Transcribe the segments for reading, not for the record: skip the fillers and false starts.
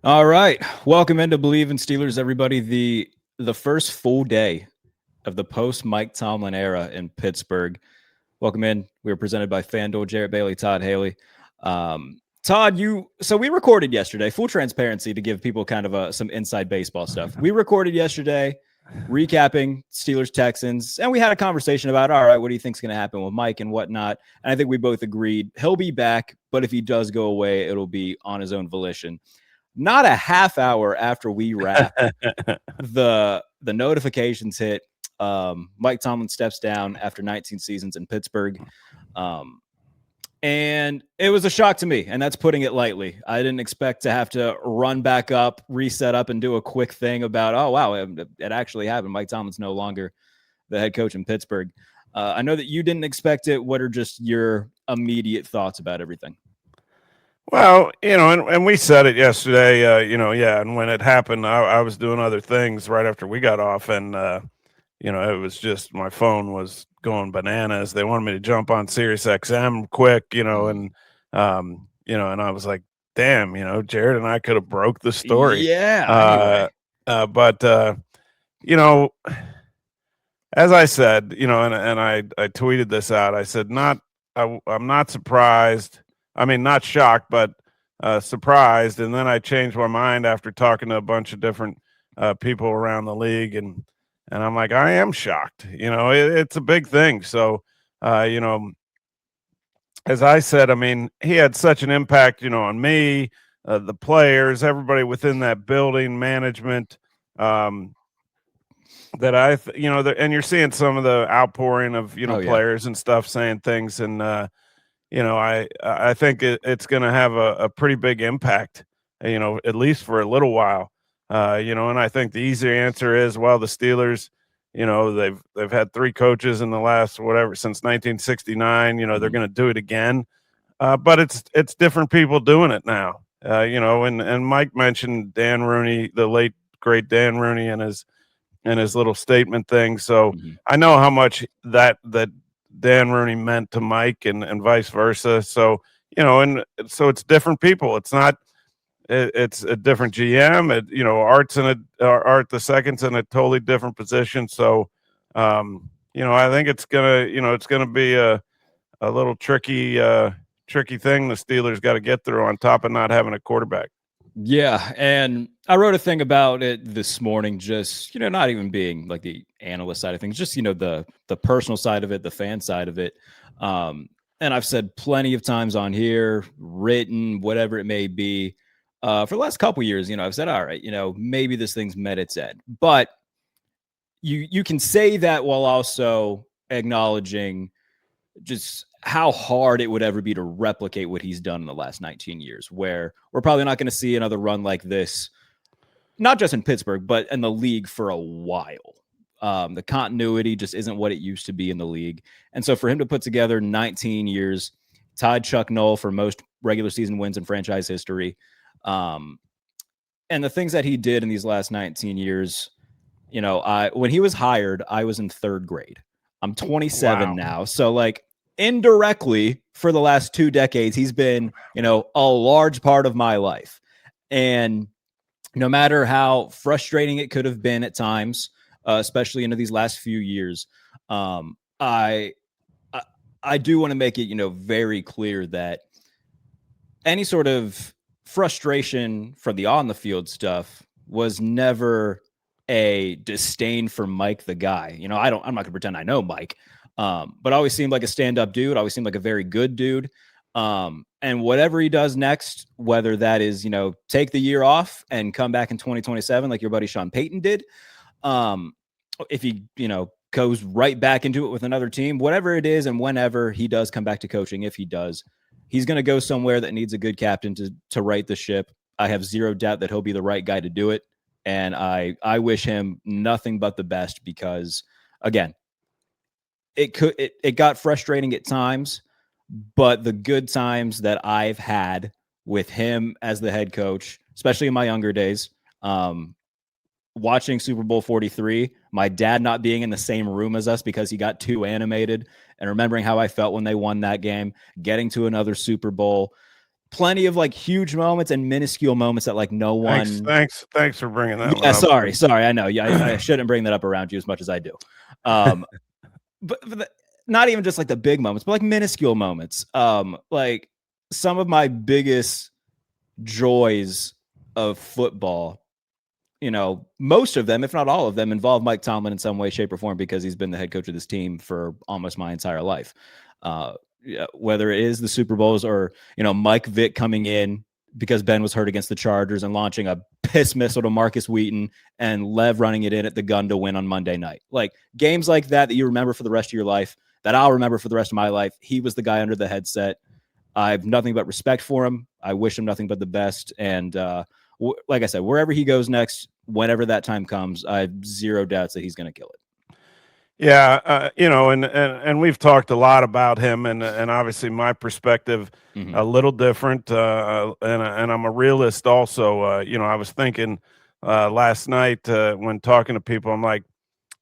All right. Welcome into Believe in Steelers, everybody. The first full day of the post Mike Tomlin era in Pittsburgh. Welcome in. We were presented by FanDuel, Jarrett Bailey, Todd Haley. Todd, so we recorded yesterday, full transparency to give people kind of some inside baseball stuff. We recorded yesterday recapping Steelers Texans, and we had a conversation about, all right, what do you think's going to happen with Mike and whatnot? And I think we both agreed he'll be back, but if he does go away, it'll be on his own volition. Not a half hour after we wrapped, the notifications hit. Mike Tomlin steps down after 19 seasons in Pittsburgh. And it was a shock to me, and that's putting it lightly. I didn't expect to have to run back up, reset up, and do a quick thing about, oh, wow, it actually happened. Mike Tomlin's no longer the head coach in Pittsburgh. I know that you didn't expect it. What are just your immediate thoughts about everything? Well, and we said it yesterday, and when it happened, I was doing other things right after we got off, and, it was just my phone was going bananas. They wanted me to jump on Sirius XM quick, and I was like, damn, Jared and I could have broke the story. Yeah. Anyway. But as I said, and I tweeted this out, I said, I'm not surprised. I mean, not shocked, but surprised. And then I changed my mind after talking to a bunch of different people around the league. And I'm like, I am shocked. It's a big thing. So, as I said, I mean, he had such an impact, on me, the players, everybody within that building, management, that and you're seeing some of the outpouring of, players and stuff saying things. And, I think it's going to have a pretty big impact, at least for a little while, and I think the easy answer is, well, the Steelers, they've had three coaches in the last, since 1969, they're going to do it again. But it's different people doing it now, and Mike mentioned Dan Rooney, the late, great Dan Rooney, and his little statement thing. So I know how much that Dan Rooney meant to Mike and vice versa. So, and so it's different people. It's not, it's a different GM. Art the second's in a totally different position. So, I think it's gonna be a little tricky thing the Steelers got to get through on top of not having a quarterback. Yeah, and I wrote a thing about it this morning, just, not even being like the analyst side of things, just, the personal side of it, the fan side of it. And I've said plenty of times on here, written, whatever it may be, for the last couple years, I've said, all right, maybe this thing's met its end. But you can say that while also acknowledging just how hard it would ever be to replicate what he's done in the last 19 years, where we're probably not going to see another run like this, not just in Pittsburgh, but in the league for a while. The continuity just isn't what it used to be in the league. And so for him to put together 19 years, tied Chuck Noll for most regular season wins in franchise history. And the things that he did in these last 19 years, when he was hired, I was in third grade. I'm 27 now. So like indirectly for the last 2 decades, he's been, a large part of my life. And no matter how frustrating it could have been at times, especially into these last few years, I do want to make it, very clear that any sort of frustration for the on the field stuff was never a disdain for Mike the guy. I'm not going to pretend I know Mike, but always seemed like a stand-up dude, always seemed like a very good dude. And whatever he does next, whether that is, take the year off and come back in 2027 like your buddy Sean Payton did, if he, goes right back into it with another team, whatever it is, and whenever he does come back to coaching, if he does, he's going to go somewhere that needs a good captain to right the ship. I have zero doubt that he'll be the right guy to do it. And I wish him nothing but the best, because, again, it got frustrating at times, but the good times that I've had with him as the head coach, especially in my younger days, watching Super Bowl 43, my dad not being in the same room as us because he got too animated, and remembering how I felt when they won that game, getting to another Super Bowl, plenty of like huge moments and minuscule moments that like no one. Thanks for bringing that one up. Sorry. I know. Yeah, I shouldn't bring that up around you as much as I do. But not even just like the big moments, but like minuscule moments. Like some of my biggest joys of football, most of them, if not all of them, involve Mike Tomlin in some way, shape, or form because he's been the head coach of this team for almost my entire life. Whether it is the Super Bowls or, Mike Vick coming in because Ben was hurt against the Chargers and launching a piss missile to Marcus Wheaton and Lev running it in at the gun to win on Monday night. Like games like that you remember for the rest of your life, that I'll remember for the rest of my life. He was the guy under the headset. I have nothing but respect for him. I wish him nothing but the best. And like I said, wherever he goes next, whenever that time comes, I have zero doubts that he's going to kill it. Yeah, and we've talked a lot about him, and obviously my perspective a little different, and I'm a realist also. I was thinking last night when talking to people, I'm like,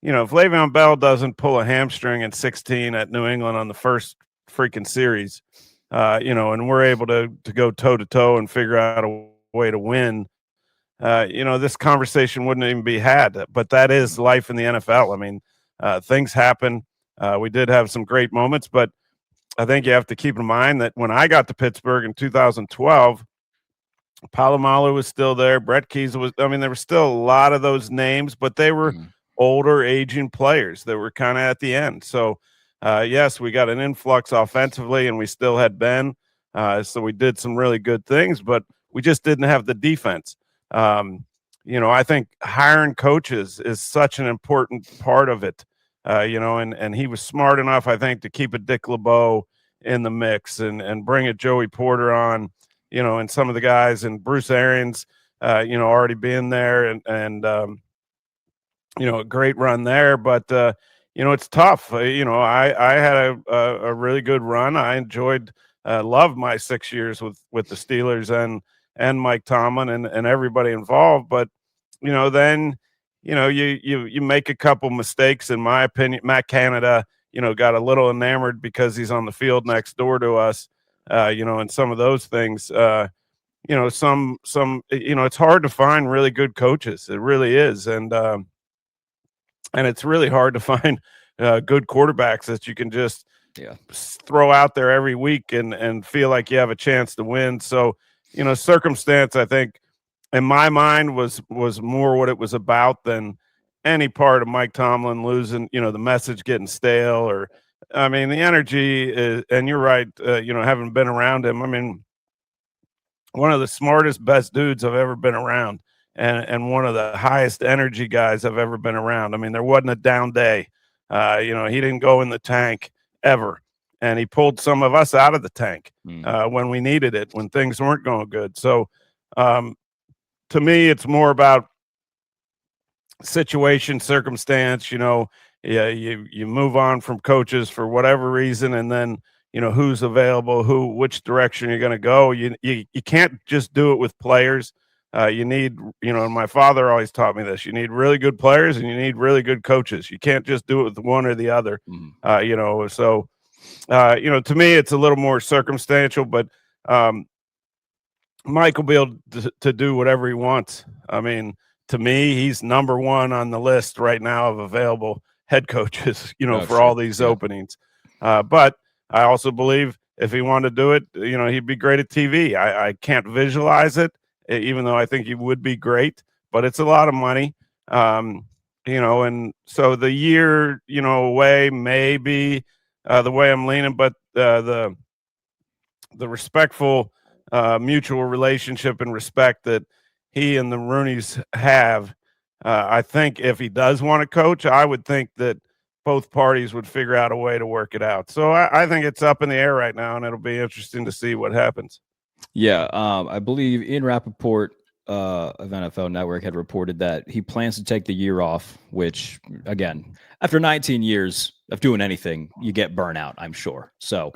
if Le'Veon Bell doesn't pull a hamstring at 16 at New England on the first freaking series, and we're able to go toe to toe and figure out a way to win, this conversation wouldn't even be had. But that is life in the NFL. I mean. Things happen. We did have some great moments, but I think you have to keep in mind that when I got to Pittsburgh in 2012, Palomalu was still there. Brett Keys was, there were still a lot of those names, but they were older, aging players that were kind of at the end. So, yes, we got an influx offensively, and we still had Ben. So we did some really good things, but we just didn't have the defense. I think hiring coaches is such an important part of it, and he was smart enough, I think, to keep a Dick LeBeau in the mix and bring a Joey Porter on, and some of the guys and Bruce Arians, already being there and a great run there. But, it's tough. I had a really good run. I enjoyed, loved my 6 years with the Steelers and Mike Tomlin and everybody involved. But, then, you make a couple mistakes, in my opinion. Matt Canada, got a little enamored because he's on the field next door to us, and some of those things, it's hard to find really good coaches. It really is. And it's really hard to find good quarterbacks that you can just throw out there every week and feel like you have a chance to win. So, circumstance, I think, in my mind was more what it was about than any part of Mike Tomlin losing, the message getting stale or, the energy is, and you're right, having been around him. One of the smartest, best dudes I've ever been around and one of the highest energy guys I've ever been around. There wasn't a down day. He didn't go in the tank ever. And he pulled some of us out of the tank when we needed it, when things weren't going good. So, to me, it's more about situation, circumstance. You move on from coaches for whatever reason, and then who's available, which direction you're going to go. You can't just do it with players. You need, and my father always taught me this. You need really good players, and you need really good coaches. You can't just do it with one or the other. So to me, it's a little more circumstantial, but. Mike will be able to do whatever he wants. To me, he's number one on the list right now of available head coaches, for all these openings. But I also believe if he wanted to do it, he'd be great at TV. I can't visualize it, even though I think he would be great, but it's a lot of money. And so the year, away may be the way I'm leaning, but the respectful mutual relationship and respect that he and the Rooneys have. I think if he does want to coach, I would think that both parties would figure out a way to work it out. So I think it's up in the air right now, and it'll be interesting to see what happens. Yeah, I believe Ian Rappaport of NFL Network had reported that he plans to take the year off, which, again, after 19 years of doing anything, you get burnout, I'm sure. So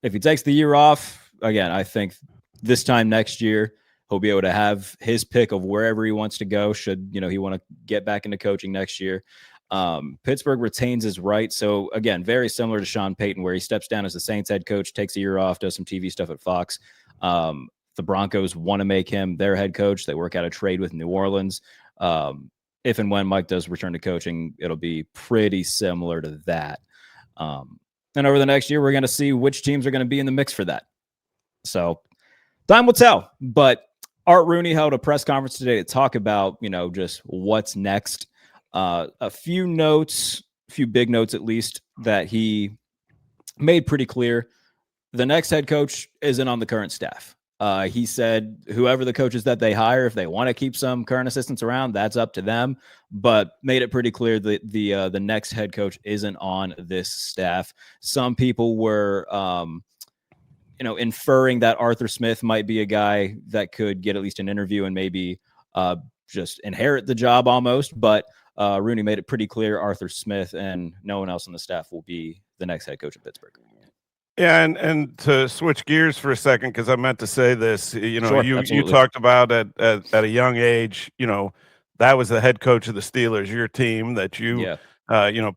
if he takes the year off, again, I think this time next year, he'll be able to have his pick of wherever he wants to go. Should, he want to get back into coaching next year. Pittsburgh retains his right. So again, very similar to Sean Payton, where he steps down as the Saints head coach, takes a year off, does some TV stuff at Fox. The Broncos want to make him their head coach. They work out a trade with New Orleans. If and when Mike does return to coaching, it'll be pretty similar to that. And over the next year, we're going to see which teams are going to be in the mix for that. So time will tell. But Art Rooney held a press conference today to talk about, just what's next. A few big notes at least, that he made pretty clear. The next head coach isn't on the current staff. He said whoever the coaches that they hire, if they want to keep some current assistants around, that's up to them, but made it pretty clear that the next head coach isn't on this staff. Some people were, inferring that Arthur Smith might be a guy that could get at least an interview and maybe just inherit the job almost, but Rooney made it pretty clear Arthur Smith and no one else on the staff will be the next head coach of Pittsburgh. Yeah, and to switch gears for a second, because I meant to say this, sure, you talked about at a young age, that was the head coach of the Steelers, your team that you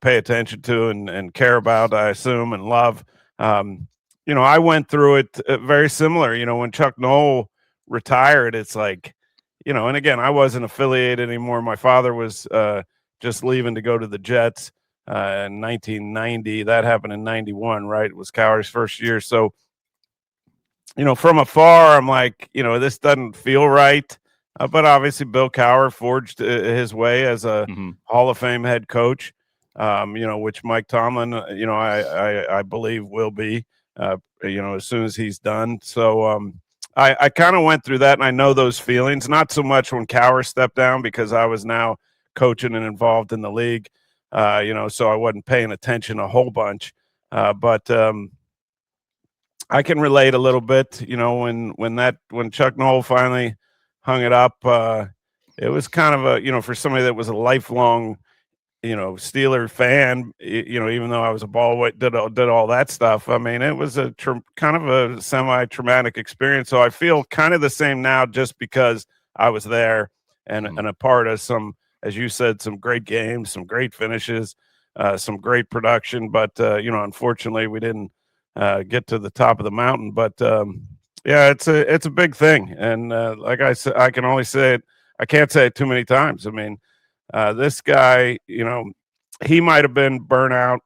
pay attention to and care about, I assume, and love. I went through it very similar. When Chuck Noll retired, it's like, and again, I wasn't affiliated anymore. My father was just leaving to go to the Jets. In 1990, that happened in 91, right? It was Cowher's first year. So, from afar, I'm like, this doesn't feel right. But obviously, Bill Cowher forged his way as a Hall of Fame head coach, which Mike Tomlin, I believe will be, as soon as he's done. So I kind of went through that, and I know those feelings, not so much when Cowher stepped down because I was now coaching and involved in the league. So I wasn't paying attention a whole bunch, but I can relate a little bit. When Chuck Noll finally hung it up, it was kind of a for somebody that was a lifelong Steeler fan. Even though I was a ball did all that stuff. I mean, it was a kind of a semi-traumatic experience. So I feel kind of the same now, just because I was there and a part of some. As you said, some great games, some great finishes, some great production. But, unfortunately, we didn't get to the top of the mountain. But, it's a big thing. And like I said, I can only say it. I can't say it too many times. I mean, this guy, he might have been burnout.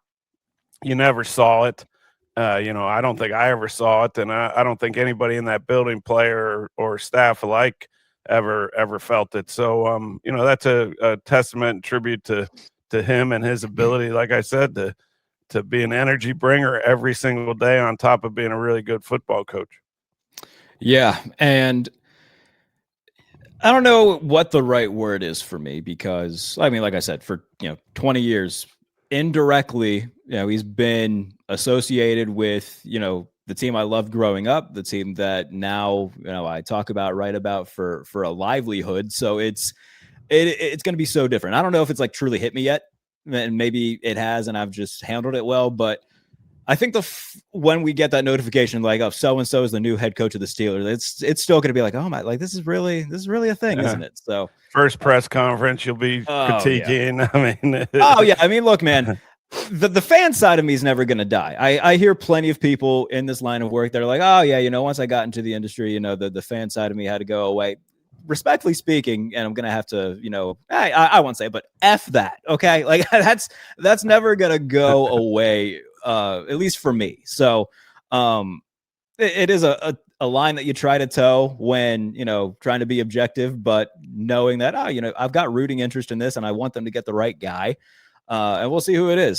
You never saw it. I don't think I ever saw it. And I don't think anybody in that building, player or staff alike, ever felt it. So that's a testament and tribute to him and his ability, like I said, to be an energy bringer every single day, on top of being a really good football coach. Yeah, and I don't know what the right word is for me, because I mean, like I said, for 20 years indirectly, he's been associated with the team I loved growing up, the team that now, I talk about, write about for a livelihood. So it's going to be so different. I don't know if it's like truly hit me yet, and maybe it has, and I've just handled it well. But I think when we get that notification, like, oh, so-and-so is the new head coach of the Steelers, it's still going to be like, oh my, like this is really a thing, isn't it? So first press conference, you'll be critiquing. Yeah. I mean, look, man, the fan side of me is never going to die. I hear plenty of people in this line of work that are like, oh yeah, once I got into the industry, the fan side of me had to go away. Respectfully speaking, and I'm going to have to, I won't say it, but F that. Okay. Like that's never going to go away. At least for me. So it is a line that you try to toe when, trying to be objective, but knowing that, I've got rooting interest in this and I want them to get the right guy. And we'll see who it is.